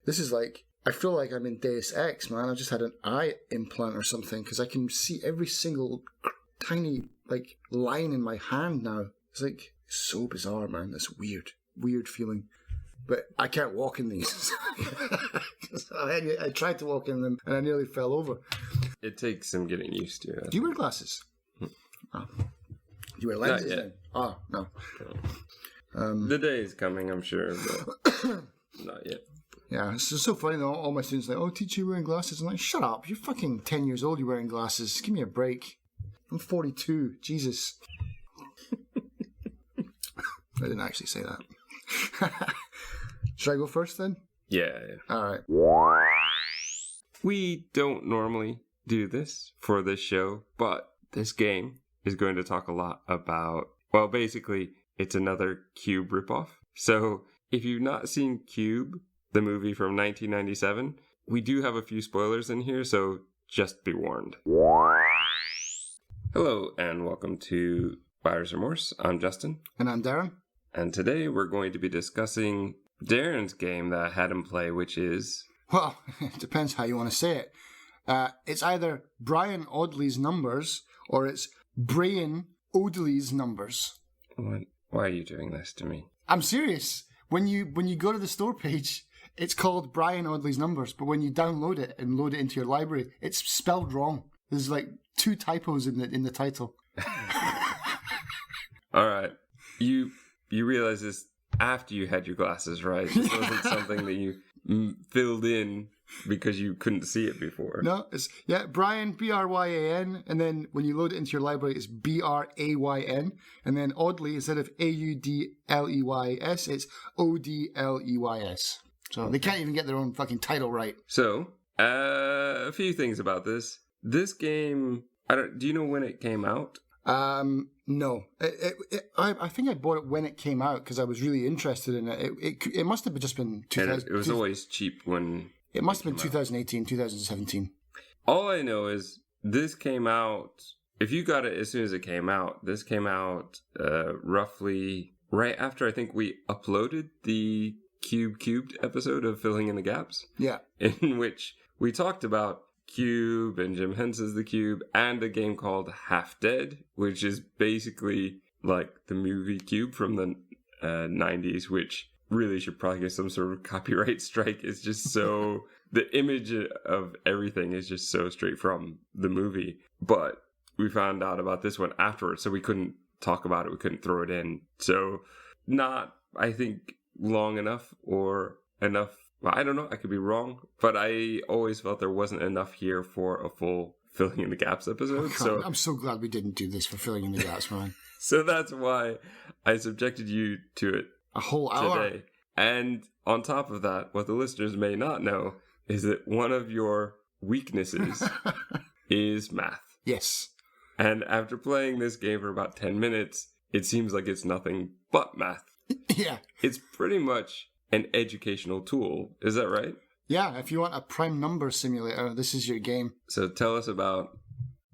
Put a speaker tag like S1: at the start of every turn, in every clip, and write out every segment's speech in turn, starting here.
S1: This is like, I feel like I'm in Deus Ex, man. I've just had an eye implant or something because I can see every single tiny like line in my hand now. It's like so bizarre, man. It's weird feeling. But I can't walk in these. I tried to walk in them and I nearly fell over.
S2: It takes some getting used to.
S1: Do you wear glasses? Oh. Do you wear lenses then? Oh, no.
S2: The day is coming, I'm sure, but not yet.
S1: Yeah, it's so funny though. All my students are like, oh, teacher, you're wearing glasses. I'm like, shut up. You're fucking 10 years old, you're wearing glasses. Give me a break. I'm 42. Jesus. I didn't actually say that. Should I go first then?
S2: Yeah.
S1: All right.
S2: We don't normally do this for this show, but this game is going to talk a lot about, well, basically, it's another Cube ripoff. So if you've not seen Cube, the movie from 1997, we do have a few spoilers in here, so just be warned. Hello, and welcome to Buyer's Remorse. I'm Justin.
S1: And I'm Darren.
S2: And today we're going to be discussing Darren's game that I had him play, which is...
S1: Well, it depends how you want to say it. It's either Bryan Audley's Numbers or it's Brayan Odley's Numbers.
S2: What? Why are you doing this to me?
S1: I'm serious. When you go to the store page, it's called Bryan Audley's Numbers, but when you download it and load it into your library, it's spelled wrong. There's like 2 typos in the title.
S2: All right. You realize this after you had your glasses, right? This wasn't something that you filled in because you couldn't see it before.
S1: No, it's, Bryan, Bryan, and then when you load it into your library, it's Brayn, and then Odley, instead of Audleys, it's Odleys. So they can't even get their own fucking title right.
S2: So, a few things about this. This game, do you know when it came out?
S1: No. I think I bought it when it came out because I was really interested in it. It must have just been 2000.
S2: It was always cheap when...
S1: It must have been 2018, 2017.
S2: All I know is this came out... If you got it as soon as it came out, this came out roughly right after I think we uploaded the Cubed episode of Filling in the Gaps.
S1: Yeah.
S2: In which we talked about Cube and Jim Henson's The Cube and a game called Half Dead, which is basically like the movie Cube from the 90s, which really should probably get some sort of copyright strike. It's just so... the image of everything is just so straight from the movie. But we found out about this one afterwards, so we couldn't talk about it. We couldn't throw it in. So not, I think, long enough or enough. Well, I don't know. I could be wrong. But I always felt there wasn't enough here for a full Filling in the Gaps episode.
S1: So I'm so glad we didn't do this for Filling in the Gaps, man.
S2: So that's why I subjected you to it.
S1: A whole hour.
S2: Today. And on top of that, what the listeners may not know is that one of your weaknesses is math.
S1: Yes.
S2: And after playing this game for about 10 minutes, it seems like it's nothing but math.
S1: Yeah.
S2: It's pretty much an educational tool. Is that right?
S1: Yeah, if you want a prime number simulator, this is your game.
S2: So tell us about...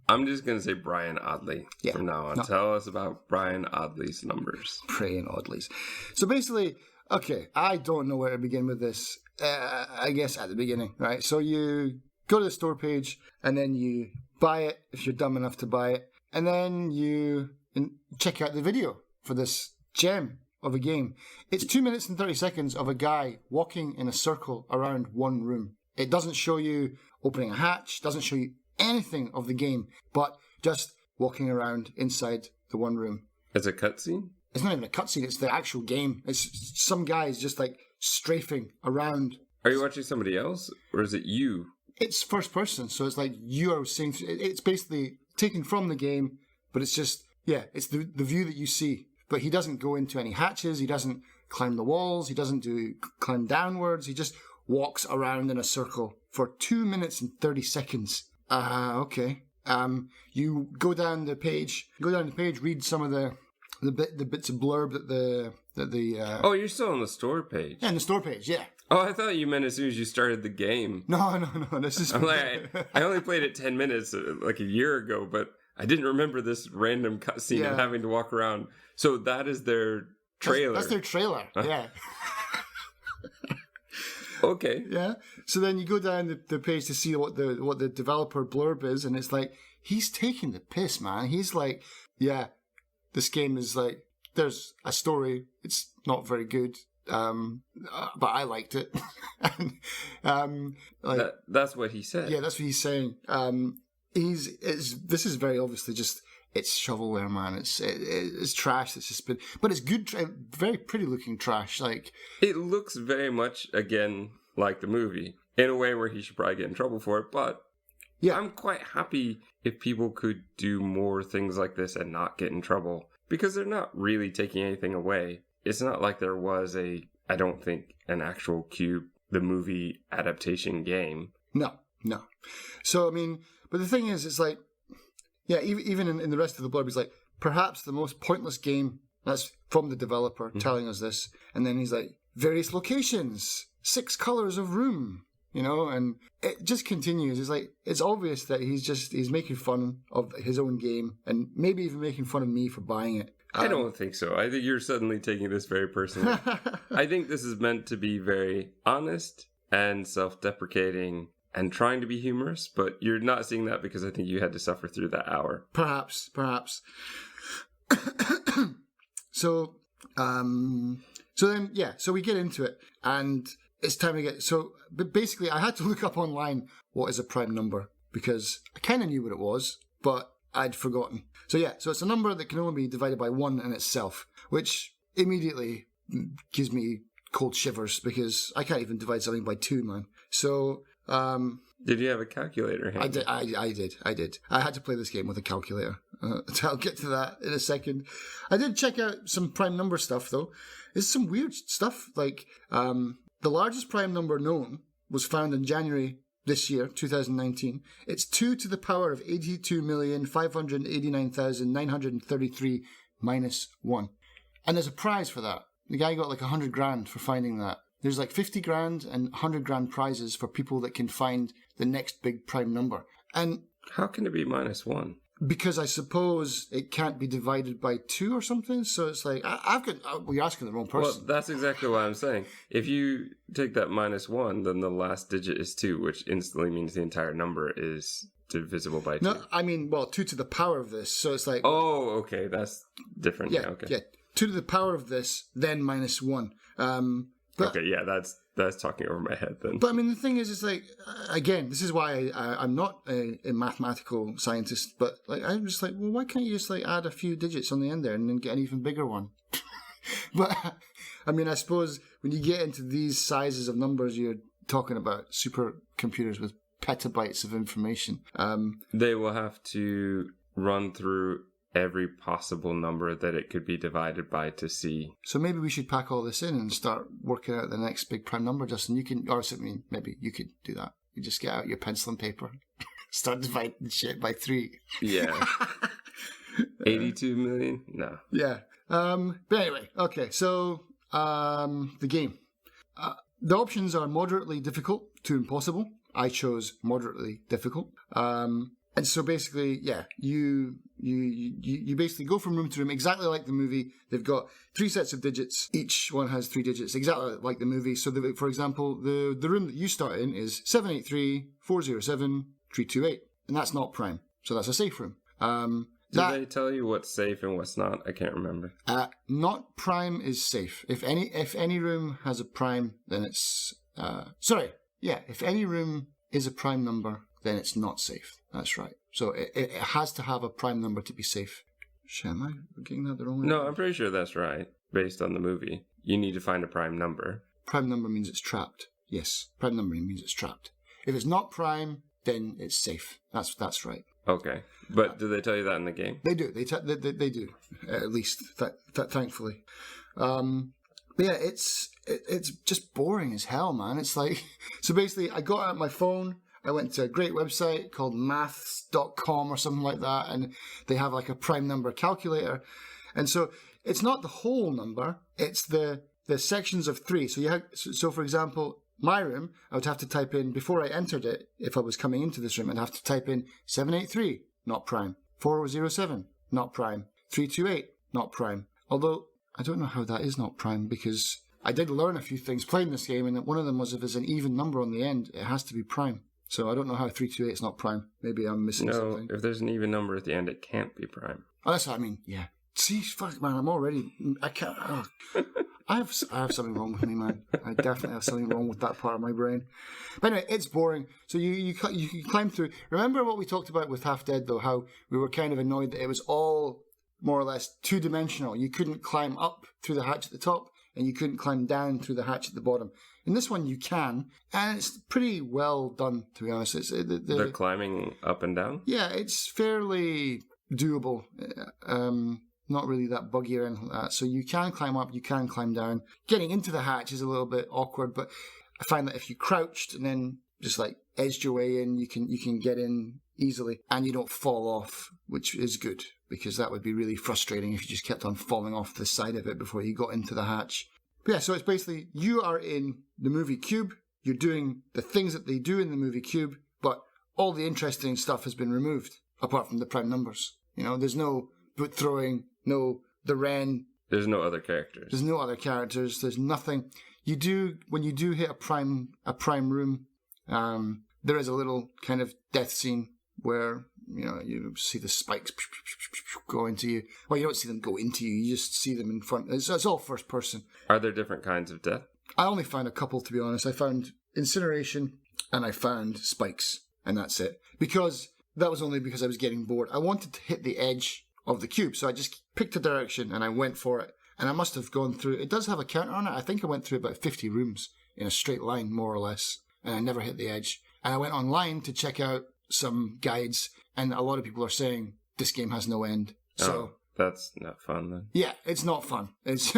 S2: I'm just going to say Bryan Audley from now on. No. Tell us about Bryan Audley's Numbers.
S1: Bryan Audley's. So basically... Okay, I don't know where to begin with this. I guess at the beginning, right? So you go to the store page and then you buy it if you're dumb enough to buy it. And then you check out the video for this gem of a game. It's 2 minutes and 30 seconds of a guy walking in a circle around one room. It doesn't show you opening a hatch, doesn't show you anything of the game, but just walking around inside the one room.
S2: It's a cutscene?
S1: It's not even a cutscene, it's the actual game. It's some guys just like strafing around.
S2: Are you watching somebody else or is it you?
S1: It's first person, so it's like you are seeing. It's basically taken from the game, but it's just, it's the view that you see. But he doesn't go into any hatches, he doesn't climb the walls, he doesn't climb downwards, he just walks around in a circle for 2 minutes and 30 seconds. Okay. You go down the page, read some of the bits of blurb that the
S2: Oh, you're still on the store page.
S1: Yeah, on the store page, yeah.
S2: Oh, I thought you meant as soon as you started the game.
S1: No. This is...
S2: I'm like, I only played it 10 minutes like a year ago, but I didn't remember this random cutscene of having to walk around. So that is their trailer.
S1: That's their trailer, yeah.
S2: Okay.
S1: Yeah. So then you go down the page to see what the developer blurb is, and it's like, he's taking the piss, man. He's like, yeah, this game is like, there's a story. It's not very good, but I liked it. And,
S2: that's what he said.
S1: Yeah, that's what he's saying. This is very obviously just, it's shovelware, man. It's trash. It's just been, but it's good, very pretty looking trash. Like,
S2: it looks very much again like the movie in a way where he should probably get in trouble for it. But yeah, I'm quite happy if people could do more things like this and not get in trouble, because they're not really taking anything away. It's not like there was I don't think, an actual Cube, the movie adaptation game.
S1: No. So I mean, but the thing is, it's like, yeah, even in the rest of the blurb, he's like, perhaps the most pointless game. That's from the developer telling us this. And then he's like, various locations, 6 colors of room, and it just continues. It's like, it's obvious that he's making fun of his own game and maybe even making fun of me for buying it.
S2: I don't think so. I think you're suddenly taking this very personally. I think this is meant to be very honest and self-deprecating and trying to be humorous, but you're not seeing that because I think you had to suffer through that hour.
S1: Perhaps. So then, yeah, so we get into it, and it's time to get, but basically I had to look up online what is a prime number, because I kind of knew what it was, but I'd forgotten. So yeah, so it's a number that can only be divided by 1 in itself, which immediately gives me cold shivers, because I can't even divide something by 2, man. So,
S2: did you have a calculator?
S1: I did. I had to play this game with a calculator. I'll get to that in a second. I did check out some prime number stuff, though. It's some weird stuff. Like, the largest prime number known was found in January this year, 2019. It's 2 to the power of 82,589,933 minus 1. And there's a prize for that. The guy got like 100 grand for finding that. There's like 50 grand and 100 grand prizes for people that can find the next big prime number. And
S2: how can it be minus 1?
S1: Because I suppose it can't be divided by 2 or something. So it's like, you're asking the wrong person.
S2: Well, that's exactly what I'm saying. If you take that minus 1, then the last digit is 2, which instantly means the entire number is divisible by 2.
S1: No, I mean, 2 to the power of this. So it's like...
S2: Oh, okay. That's different.
S1: Yeah,
S2: okay.
S1: Yeah. 2 to the power of this, then minus 1.
S2: Okay, yeah, that's talking over my head then.
S1: But I mean, the thing is, it's like, again, this is why I'm not a mathematical scientist, but like, I'm just like, well, why can't you just like add a few digits on the end there and then get an even bigger one? But I mean, I suppose when you get into these sizes of numbers, you're talking about supercomputers with petabytes of information.
S2: They will have to run through every possible number that it could be divided by to see.
S1: So maybe we should pack all this in and start working out the next big prime number, Justin. You can, or maybe you could do that. You just get out your pencil and paper, start dividing shit by 3.
S2: Yeah. 82 million? No.
S1: Yeah. But anyway, okay. So the game. The options are moderately difficult to impossible. I chose moderately difficult. And so basically, yeah, you basically go from room to room, exactly like the movie. They've got 3 sets of digits. Each one has 3 digits, exactly like the movie. So, for example, the room that you start in is 783-407-328. And that's not prime. So that's a safe room.
S2: Did they tell you what's safe and what's not? I can't remember.
S1: Not prime is safe. If any room has a prime, then it's... if any room is a prime number, then it's not safe. That's right. So it has to have a prime number to be safe. Shit, am I getting that the wrong way?
S2: No, I'm pretty sure that's right, based on the movie. You need to find a prime number.
S1: Prime number means it's trapped. Yes, prime number means it's trapped. If it's not prime, then it's safe. That's right.
S2: Okay. But do they tell you that in the game?
S1: They do. They do, at least, thankfully. But yeah, it's just boring as hell, man. It's like... So basically, I got out my phone... I went to a great website called maths.com or something like that, and they have like a prime number calculator. And so it's not the whole number, it's the sections of 3. So for example, my room, I would have to type in, before I entered it, if I was coming into this room, I'd have to type in 783, not prime. 407, not prime. 328, not prime. Although, I don't know how that is not prime, because I did learn a few things playing this game, and one of them was if there's an even number on the end, it has to be prime. So I don't know how 328 is not prime. Maybe I'm missing something.
S2: No, if there's an even number at the end, it can't be prime.
S1: Oh, that's what I mean. Yeah. See, fuck, man, I can't. Oh. I have something wrong with me, man. I definitely have something wrong with that part of my brain. But anyway, it's boring. So you climb through. Remember what we talked about with Half Dead, though? How we were kind of annoyed that it was all more or less two-dimensional. You couldn't climb up through the hatch at the top, and you couldn't climb down through the hatch at the bottom. In this one, you can, and it's pretty well done, to be honest.
S2: The climbing up and down?
S1: Yeah, it's fairly doable. Not really that buggy or anything like that. So you can climb up, you can climb down. Getting into the hatch is a little bit awkward, but I find that if you crouched and then just like edged your way in, you can get in easily, and you don't fall off, which is good, because that would be really frustrating if you just kept on falling off the side of it before you got into the hatch. But yeah, so it's basically you are in the movie Cube, you're doing the things that they do in the movie Cube, but all the interesting stuff has been removed, apart from the prime numbers. You know, there's no boot throwing, no the Ren.
S2: There's no other characters.
S1: There's no other characters. There's nothing. You do, when you do hit a prime room, there is a little kind of death scene where, you know, you see the spikes go into you. Well, you don't see them go into you. You just see them in front. It's all first person.
S2: Are there different kinds of death?
S1: I only found a couple, to be honest. I found incineration and I found spikes, and that's it. Because that was only because I was getting bored. I wanted to hit the edge of the cube, so I just picked a direction and I went for it. And I must have gone through. It does have a counter on it. I think I went through about 50 rooms in a straight line, more or less, and I never hit the edge. And I went online to check out some guides, and a lot of people are saying this game has no end. So
S2: that's not fun then.
S1: Yeah, it's not fun. It's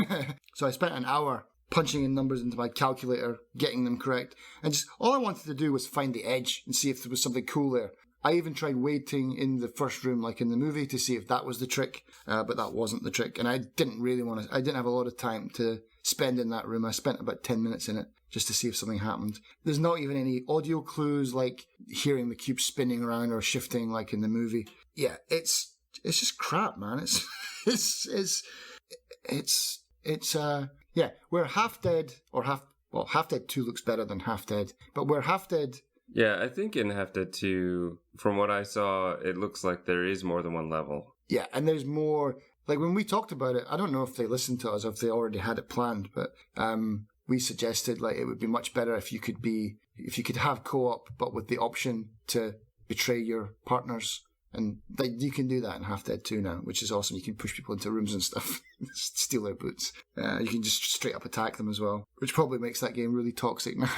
S1: so I spent an hour punching in numbers into my calculator, getting them correct, and just all I wanted to do was find the edge and see if there was something cool there. I even tried waiting in the first room, like in the movie, to see if that was the trick, but that wasn't the trick. And I didn't really want to. I didn't have a lot of time to spend in that room. I spent about 10 minutes in it just to see if something happened. There's not even any audio clues, like hearing the cube spinning around or shifting, like in the movie. Yeah, it's just crap, man. Yeah. Where Half Dead Half Dead 2 looks better than Half Dead, but where Half Dead.
S2: Yeah, I think in Half Dead 2, from what I saw, it looks like there is more than one level.
S1: Yeah, and there's more. Like when we talked about it, I don't know if they listened to us or if they already had it planned, but we suggested like it would be much better if you could have co-op, but with the option to betray your partners. And like you can do that in Half Dead 2 now, which is awesome. You can push people into rooms and stuff, steal their boots. You can just straight up attack them as well, which probably makes that game really toxic now.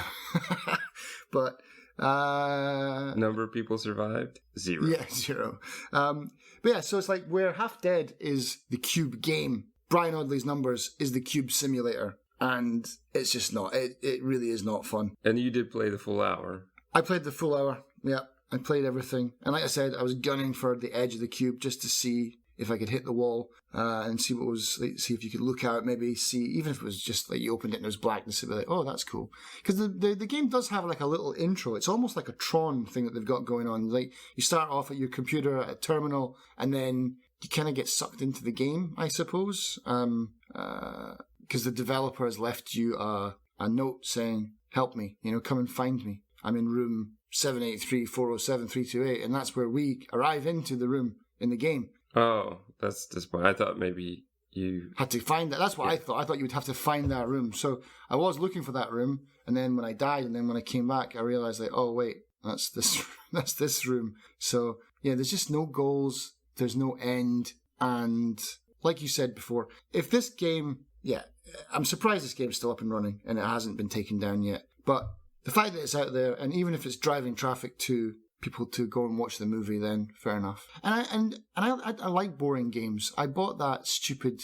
S1: But
S2: number of people survived? 0.
S1: Yeah, 0. But yeah, so it's like where Half Dead is the cube game, Bryan Audley's Numbers is the cube simulator, and it's just not. It really is not fun.
S2: And you did play the full hour.
S1: I played the full hour. Yeah, I played everything, and like I said, I was gunning for the edge of the cube just to see if I could hit the wall and see what was, like, see if you could look out, maybe see, even if it was just like you opened it and it was blackness, it'd be like, oh, that's cool. Because the game does have like a little intro. It's almost like a Tron thing that they've got going on. Like you start off at your computer at a terminal, and then you kind of get sucked into the game, I suppose. Because the developer has left you a note saying, help me, come and find me. I'm in room 783-407-328, and that's where we arrive into the room in the game.
S2: Oh, that's disappointing. I thought maybe you
S1: had to find that. That's what I thought. I thought you would have to find that room. So I was looking for that room, and then when I died, and then when I came back, I realized like, oh wait, that's this. That's this room. So yeah, there's just no goals. There's no end, and like you said before, if this game, I'm surprised this game's still up and running and it hasn't been taken down yet. But the fact that it's out there, and even if it's driving traffic to people to go and watch the movie, then fair enough. And I like boring games. I bought that stupid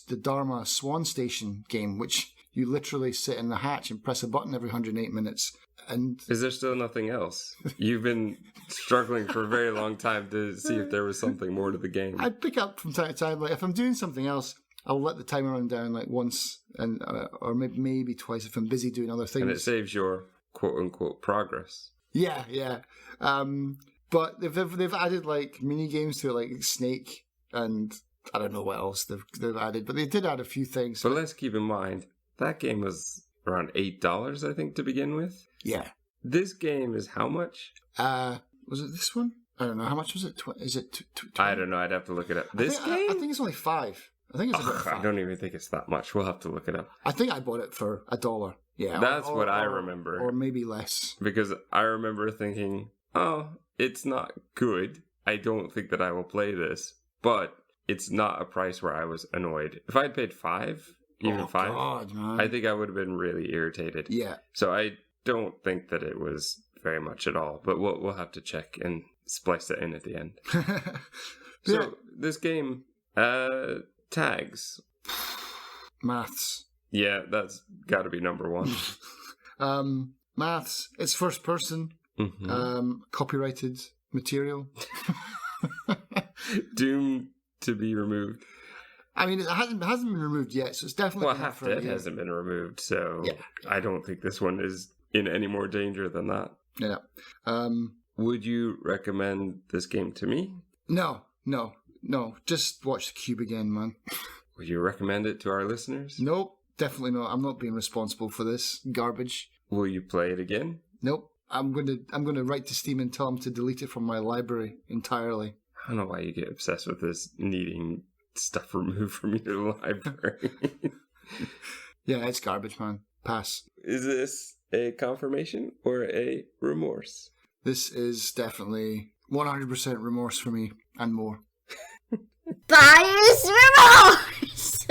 S1: the Dharma Swan Station game, which you literally sit in the hatch and press a button every 108 minutes. And
S2: is there still nothing else? You've been struggling for a very long time to see if there was something more to the game.
S1: I pick up from time to time. Like if I'm doing something else, I'll let the timer run down like once, and or maybe twice if I'm busy doing other things.
S2: And it saves your quote unquote progress.
S1: Yeah. But they've added like mini games to it, like Snake, and I don't know what else they've added, but they did add a few things.
S2: But let's keep in mind, that game was around $8, I think, to begin with.
S1: Yeah.
S2: This game is how much?
S1: Was it this one? I don't know. How much was it? Is it 20?
S2: I don't know. I'd have to look it up. This game?
S1: I think it's only $5. I think it's about $5.
S2: I don't even think it's that much. We'll have to look it up.
S1: I think I bought it for $1. Yeah.
S2: That's what I remember.
S1: Or maybe less.
S2: Because I remember thinking, oh, it's not good. I don't think that I will play this. But it's not a price where I was annoyed. If I'd paid $5, even $5,
S1: God, man.
S2: I think I would have been really irritated.
S1: Yeah.
S2: So I don't think that it was very much at all. But we'll have to check and splice it in at the end. So this game, tags.
S1: Maths.
S2: Yeah, that's got to be number one.
S1: Maths. It's first person. Copyrighted material.
S2: Doomed to be removed.
S1: I mean, it hasn't been removed yet, so it's definitely...
S2: Well, Half Dead hasn't been removed, so yeah. I don't think this one is in any more danger than that.
S1: Yeah.
S2: Would you recommend this game to me?
S1: No. Just watch the Cube again, man.
S2: Would you recommend it to our listeners?
S1: Nope, definitely not. I'm not being responsible for this garbage.
S2: Will you play it again?
S1: Nope. I'm gonna write to Steam and tell them to delete it from my library entirely.
S2: I don't know why you get obsessed with this needing stuff removed from your library.
S1: Yeah, it's garbage, man. Pass.
S2: Is this a confirmation or a remorse?
S1: This is definitely 100% remorse for me and more.
S3: Buyer's remorse!